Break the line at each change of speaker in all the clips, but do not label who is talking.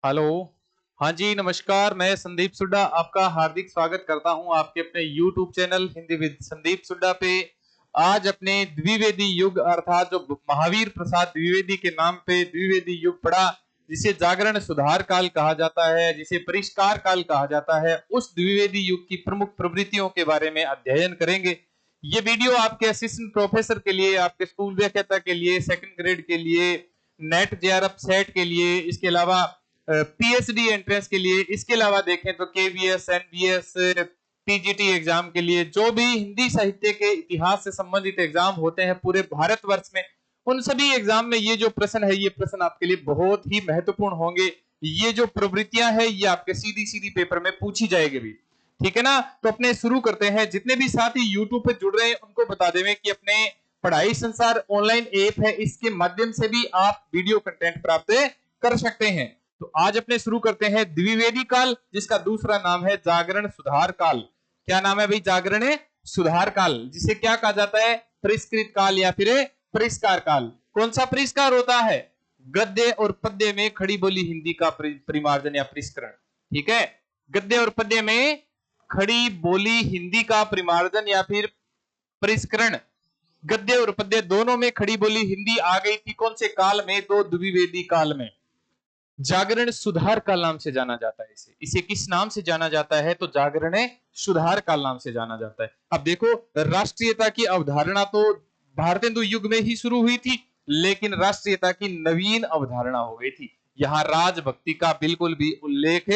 Hello. हाँ जी, नमस्कार। मैं संदीप सुड्डा आपका हार्दिक स्वागत करता हूं आपके अपने YouTube channel Hindi with Sandeep Sudda पे। आज अपने द्विवेदी युग अर्थात जो महावीर प्रसाद द्विवेदी के नाम पे द्विवेदी युग पड़ा, जिसे जागरण सुधार काल कहा जाता है, जिसे परिष्कार काल कहा जाता है, उस द्विवेदी युग की प्रमुख प्रवृत्तियों के बारे में अध्ययन करेंगे। ये वीडियो आपके असिस्टेंट प्रोफेसर के लिए, आपके स्कूल व्याख्याता के लिए, सेकंड ग्रेड के लिए, नेट जेआरएफ सेट के लिए, इसके अलावा पीएचडी एंट्रेंस के लिए, इसके अलावा देखें तो केवीएस, एनबीएस, पीजीटी एग्जाम के लिए, जो भी हिंदी साहित्य के इतिहास से संबंधित एग्जाम होते हैं पूरे भारतवर्ष में, उन सभी एग्जाम में ये जो प्रश्न है, ये प्रश्न आपके लिए बहुत ही महत्वपूर्ण होंगे। ये जो प्रवृत्तियां है ये आपके सीधी सीधी पेपर में पूछी जाएगी भी, ठीक है ना। तो अपने शुरू करते हैं। जितने भी साथी यूट्यूब पे जुड़ रहे हैं उनको बता दें कि अपने पढ़ाई संसार ऑनलाइन ऐप है, इसके माध्यम से भी आप वीडियो कंटेंट प्राप्त कर सकते हैं। तो आज अपने शुरू करते हैं द्विवेदी काल, जिसका दूसरा नाम है जागरण सुधार काल। क्या नाम है भाई? जागरण सुधार काल, जिसे क्या कहा जाता है? परिष्कृत काल या फिर परिष्कार काल। कौन सा परिष्कार होता है? गद्य और पद्य में खड़ी बोली हिंदी का परिमार्जन या परिष्करण, ठीक है। गद्य और पद्य में खड़ी बोली हिंदी का परिमार्जन या फिर परिष्करण। गद्य और पद्य दोनों में खड़ी बोली हिंदी आ गई थी कौन से काल में? तो द्विवेदी काल में। जागरण सुधार काल नाम से जाना जाता है इसे। इसे किस नाम से जाना जाता है? तो जागरण सुधार काल नाम से जाना जाता है। अब देखो, राष्ट्रीयता की अवधारणा तो भारतेंदु युग में ही शुरू हुई थी, लेकिन राष्ट्रीयता की नवीन अवधारणा हो गई थी। यहां राजभक्ति का बिल्कुल भी उल्लेख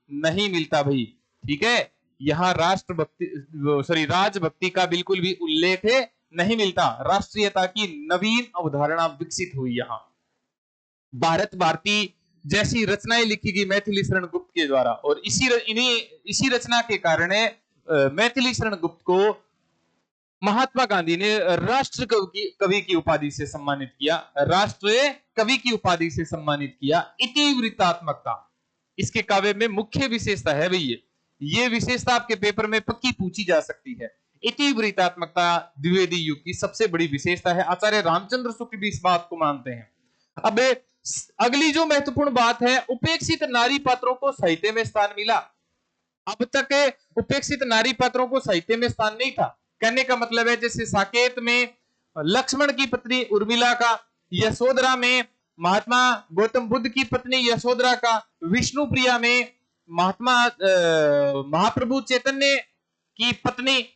नहीं मिलता भाई, ठीक है। यहां राजभक्ति का बिल्कुल भी उल्लेख नहीं मिलता। राष्ट्रीयता की नवीन अवधारणा विकसित हुई यहां। भारत भारती जैसी रचनाएं लिखी गई मैथिली शरण गुप्त के द्वारा, और इसी रचना के कारण मैथिली शरण गुप्त को महात्मा गांधी ने राष्ट्र कवि की उपाधि से सम्मानित किया। राष्ट्र कवि की उपाधि से सम्मानित किया। इतिवृत्तात्मकता इसके काव्य में मुख्य विशेषता है भैया। ये विशेषता आपके पेपर में पक्की पूछी जा सकती है। इतिवृत्तात्मकता द्विवेदी युग की सबसे बड़ी विशेषता है। आचार्य रामचंद्र शुक्ल भी इस बात को मानते हैं। अब अगली जो महत्वपूर्ण बात है, उपेक्षित नारी पात्रों को साहित्य में स्थान मिला। अब तक उपेक्षित नारी पात्रों को साहित्य में स्थान नहीं था। कहने का मतलब है, जैसे साकेत में लक्ष्मण की पत्नी उर्मिला का, यशोधरा में महात्मा गौतम बुद्ध की पत्नी यशोधरा का, विष्णुप्रिया में महाप्रभु चैतन्य की पत्नी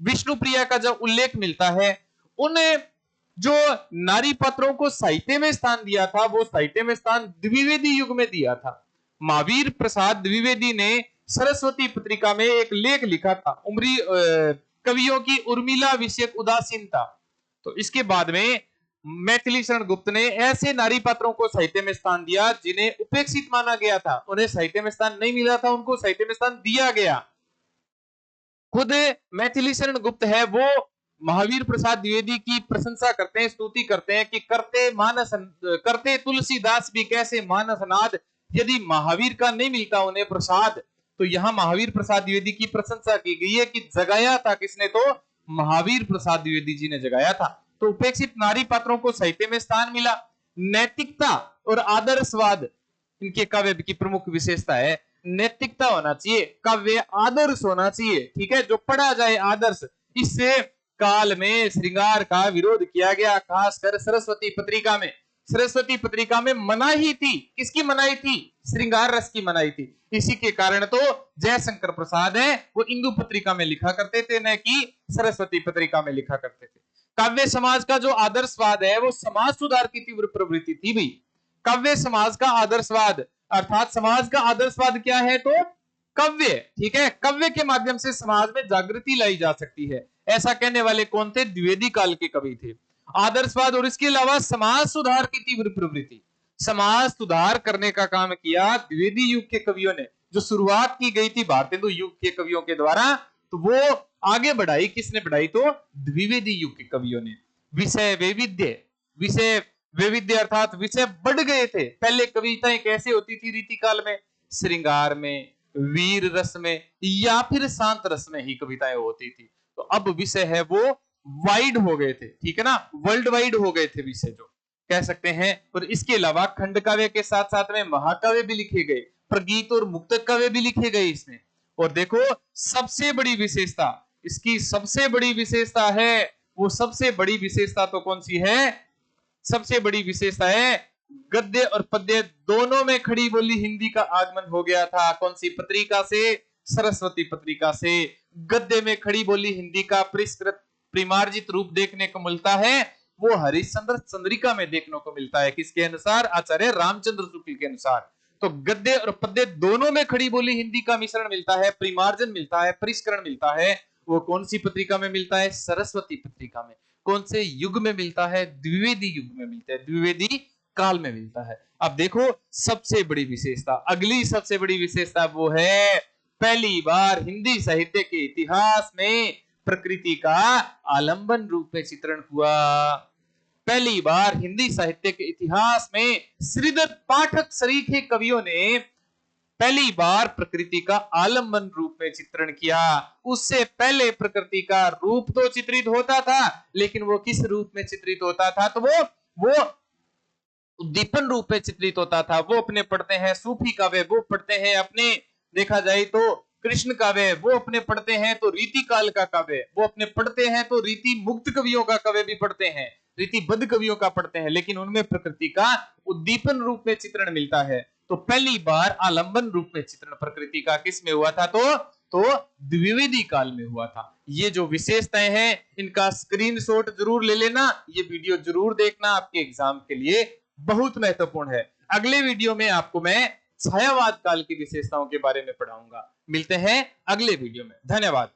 विष्णुप्रिया का जब उल्लेख मिलता है, उन जो नारी पात्रों को साहित्य में स्थान दिया था, वो साहित्य में स्थान द्विवेदी युग में दिया था। महावीर प्रसाद द्विवेदी ने सरस्वती पत्रिका में एक लेख लिखा था, उमरी कवियों की उर्मिला विषयक उदासीनता। तो इसके बाद में मैथिली शरण गुप्त ने ऐसे नारी पात्रों को साहित्य में स्थान दिया जिन्हें उपेक्षित माना गया था। उन्हें साहित्य में स्थान नहीं मिला था, उनको साहित्य में स्थान दिया गया। खुद मैथिली शरण गुप्त है, वो महावीर प्रसाद द्विवेदी की प्रशंसा करते हैं, स्तुति करते हैं कि करते तुलसीदास भी कैसे मानस नाद। यदि महावीर का नहीं मिलता उन्हें प्रसाद, तो यहाँ महावीर प्रसाद द्विवेदी की प्रशंसा की गई है कि जगाया था किसने? तो महावीर प्रसाद द्विवेदी जी ने जगाया था। तो उपेक्षित नारी पात्रों को साहित्य में स्थान मिला। नैतिकता और आदर्शवाद इनके काव्य की प्रमुख विशेषता है। नैतिकता होना चाहिए, काव्य आदर्श होना चाहिए, ठीक है, जो पढ़ा जाए आदर्श। इससे काल में श्रृंगार का विरोध किया गया, खासकर सरस्वती पत्रिका में। सरस्वती पत्रिका में मनाही थी, किसकी मनाही थी? श्रृंगार रस की मनाही थी। इसी के कारण तो जयशंकर प्रसाद है वो इंदु पत्रिका में लिखा करते थे, न कि सरस्वती पत्रिका में लिखा करते थे। काव्य समाज का जो आदर्शवाद है वो समाज सुधार की तीव्र प्रवृत्ति थी भाई। काव्य समाज का आदर्शवाद अर्थात समाज का आदर्शवाद क्या है? तो काव्य, ठीक है। काव्य के माध्यम से समाज में जागृति लाई जा सकती है, ऐसा कहने वाले कौन थे? द्विवेदी काल के कवि थे। आदर्शवाद और इसके अलावा समाज सुधार की तीव्र प्रवृत्ति, समाज सुधार करने का काम किया द्विवेदी युग के कवियों ने। जो शुरुआत की गई थी भारतेंदु युग के कवियों के द्वारा, तो वो आगे बढ़ाई किसने बढ़ाई? तो द्विवेदी युग के कवियों ने। विषय वैविध्य अर्थात विषय बढ़ गए थे। पहले कविताएं कैसे होती थी रीतिकाल में? श्रृंगार में, वीर रस में या फिर शांत रस में ही कविताएं होती थी। तो अब विषय है वो वाइड हो गए थे, ठीक है ना, वर्ल्ड वाइड हो गए थे विषय जो। कह सकते हैं। और इसके अलावा खंड काव्य के साथ साथ में महाकाव्य भी लिखे गए, प्रगीत और मुक्तक काव्य भी लिखे गए इसमें। और देखो सबसे बड़ी विशेषता, इसकी सबसे बड़ी विशेषता है, वो सबसे बड़ी विशेषता तो कौन सी है? सबसे बड़ी विशेषता है गद्य और पद्य दोनों में खड़ी बोली हिंदी का आगमन हो गया था। कौन सी पत्रिका से? सरस्वती पत्रिका से। गद्य में खड़ी बोली हिंदी का परिष्कृत परिमार्जित रूप देखने को मिलता है, वो हरिश्चंद्र चंद्रिका में देखने को मिलता है। किसके अनुसार? आचार्य रामचंद्र शुक्ल के अनुसार। तो गद्य और पद्य दोनों में खड़ी बोली हिंदी का मिश्रण मिलता है, परिमार्जन मिलता है, परिष्करण मिलता है। वो कौन सी पत्रिका में मिलता है? सरस्वती पत्रिका में। कौन से युग में मिलता है? द्विवेदी युग में मिलता है, द्विवेदी काल में मिलता है। अब देखो सबसे बड़ी विशेषता, अगली सबसे बड़ी विशेषता वो है पहली बार हिंदी साहित्य के इतिहास में प्रकृति का आलंबन रूप में चित्रण हुआ। पहली बार हिंदी साहित्य के इतिहास में श्रीधर पाठक सरीखे कवियों ने पहली बार प्रकृति का आलंबन रूप में चित्रण किया। उससे पहले प्रकृति का रूप तो चित्रित होता था, लेकिन वो किस रूप में चित्रित होता था? तो वो उद्दीपन रूप में चित्रित होता था। वो अपने पढ़ते हैं सूफी काव्य, वो पढ़ते हैं अपने, देखा जाए तो कृष्ण काव्य, वो अपने पढ़ते हैं तो रीति काल का काव्य, वो अपने पढ़ते हैं तो रीति मुक्त कवियों का काव्य भी पढ़ते हैं, रीतिबद्ध कवियों का पढ़ते हैं, लेकिन उनमें प्रकृति का उद्दीपन रूप में चित्रण मिलता है। तो पहली बार आलंबन रूप में चित्रण प्रकृति का किस में हुआ था? तो द्विवेदी काल में हुआ था। ये जो विशेषताएं हैं इनका स्क्रीनशॉट जरूर ले लेना, ये वीडियो जरूर देखना, आपके एग्जाम के लिए बहुत महत्वपूर्ण है। अगले वीडियो में आपको मैं छायावाद काल की विशेषताओं के बारे में पढ़ाऊंगा। मिलते हैं अगले वीडियो में। धन्यवाद।